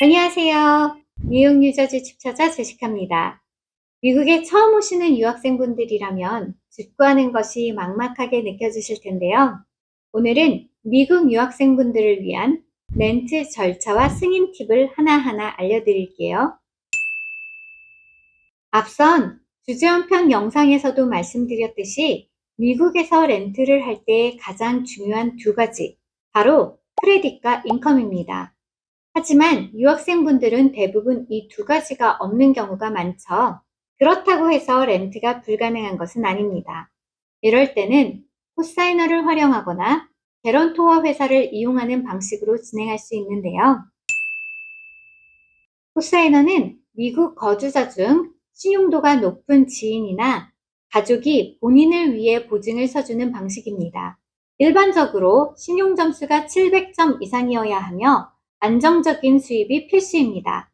안녕하세요. 뉴욕 뉴저지 칩처자 제시카입니다. 미국에 처음 오시는 유학생분들이라면 직구하는 것이 막막하게 느껴지실 텐데요. 오늘은 미국 유학생분들을 위한 렌트 절차와 승인 팁을 하나하나 알려드릴게요. 앞선 주제원편 영상에서도 말씀드렸듯이 미국에서 렌트를 할 때 가장 중요한 두 가지, 바로 크레딧과 인컴입니다. 하지만 유학생분들은 대부분 이 두 가지가 없는 경우가 많죠. 그렇다고 해서 렌트가 불가능한 것은 아닙니다. 이럴 때는 코사이너를 활용하거나 개런토어 회사를 이용하는 방식으로 진행할 수 있는데요. 코사이너는 미국 거주자 중 신용도가 높은 지인이나 가족이 본인을 위해 보증을 서주는 방식입니다. 일반적으로 신용 점수가 700점 이상이어야 하며 안정적인 수입이 필수입니다.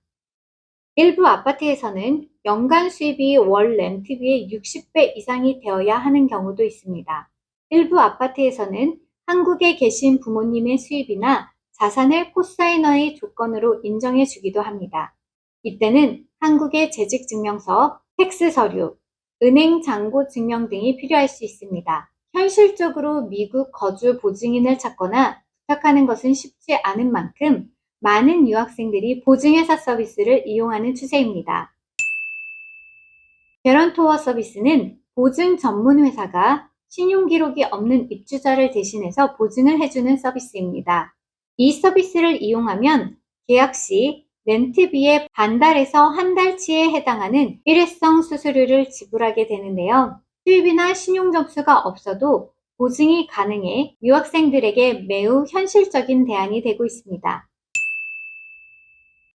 일부 아파트에서는 연간 수입이 월 렌트비의 60배 이상이 되어야 하는 경우도 있습니다. 일부 아파트에서는 한국에 계신 부모님의 수입이나 자산을 코사이너의 조건으로 인정해 주기도 합니다. 이때는 한국의 재직증명서, 텍스 서류, 은행 잔고 증명 등이 필요할 수 있습니다. 현실적으로 미국 거주 보증인을 찾거나 부탁하는 것은 쉽지 않은 만큼 많은 유학생들이 보증회사 서비스를 이용하는 추세입니다. 개런토어 서비스는 보증 전문 회사가 신용기록이 없는 입주자를 대신해서 보증을 해주는 서비스입니다. 이 서비스를 이용하면 계약 시 렌트비의 반달에서 한 달치에 해당하는 일회성 수수료를 지불하게 되는데요. 수입이나 신용 점수가 없어도 보증이 가능해 유학생들에게 매우 현실적인 대안이 되고 있습니다.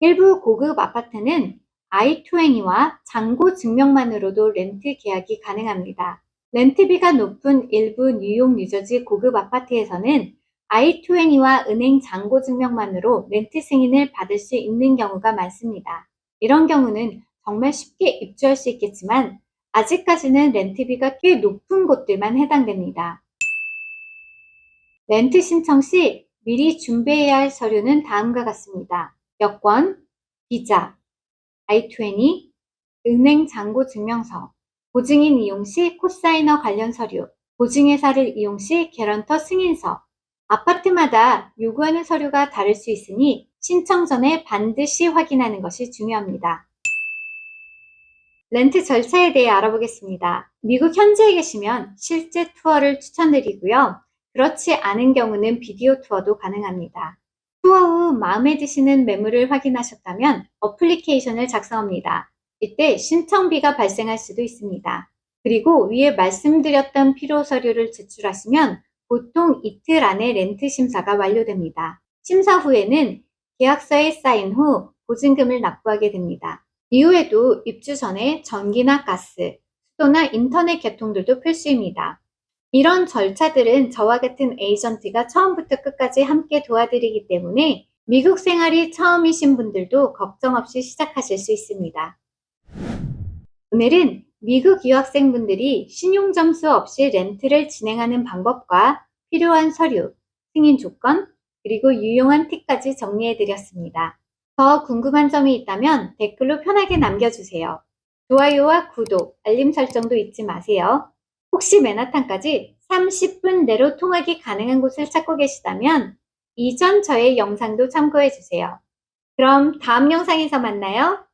일부 고급 아파트는 I-20와 잔고 증명만으로도 렌트 계약이 가능합니다. 렌트비가 높은 일부 뉴욕, 뉴저지 고급 아파트에서는 I-20와 은행 잔고 증명만으로 렌트 승인을 받을 수 있는 경우가 많습니다. 이런 경우는 정말 쉽게 입주할 수 있겠지만 아직까지는 렌트비가 꽤 높은 곳들만 해당됩니다. 렌트 신청 시 미리 준비해야 할 서류는 다음과 같습니다. 여권, 비자, I-20, 은행 잔고 증명서, 보증인 이용 시 코사이너 관련 서류, 보증회사를 이용 시 개런터 승인서. 아파트마다 요구하는 서류가 다를 수 있으니 신청 전에 반드시 확인하는 것이 중요합니다. 렌트 절차에 대해 알아보겠습니다. 미국 현지에 계시면 실제 투어를 추천드리고요. 그렇지 않은 경우는 비디오 투어도 가능합니다. 투어 후 마음에 드시는 매물을 확인하셨다면 어플리케이션을 작성합니다. 이때 신청비가 발생할 수도 있습니다. 그리고 위에 말씀드렸던 필요 서류를 제출하시면 보통 이틀 안에 렌트 심사가 완료됩니다. 심사 후에는 계약서에 사인 후 보증금을 납부하게 됩니다. 이후에도 입주 전에 전기나 가스, 수도나 인터넷 개통들도 필수입니다. 이런 절차들은 저와 같은 에이전트가 처음부터 끝까지 함께 도와드리기 때문에 미국 생활이 처음이신 분들도 걱정 없이 시작하실 수 있습니다. 오늘은 미국 유학생분들이 신용 점수 없이 렌트를 진행하는 방법과 필요한 서류, 승인 조건, 그리고 유용한 팁까지 정리해드렸습니다. 더 궁금한 점이 있다면 댓글로 편하게 남겨주세요. 좋아요와 구독, 알림 설정도 잊지 마세요. 혹시 맨하탄까지 30분 내로 통학이 가능한 곳을 찾고 계시다면 이전 저의 영상도 참고해주세요. 그럼 다음 영상에서 만나요.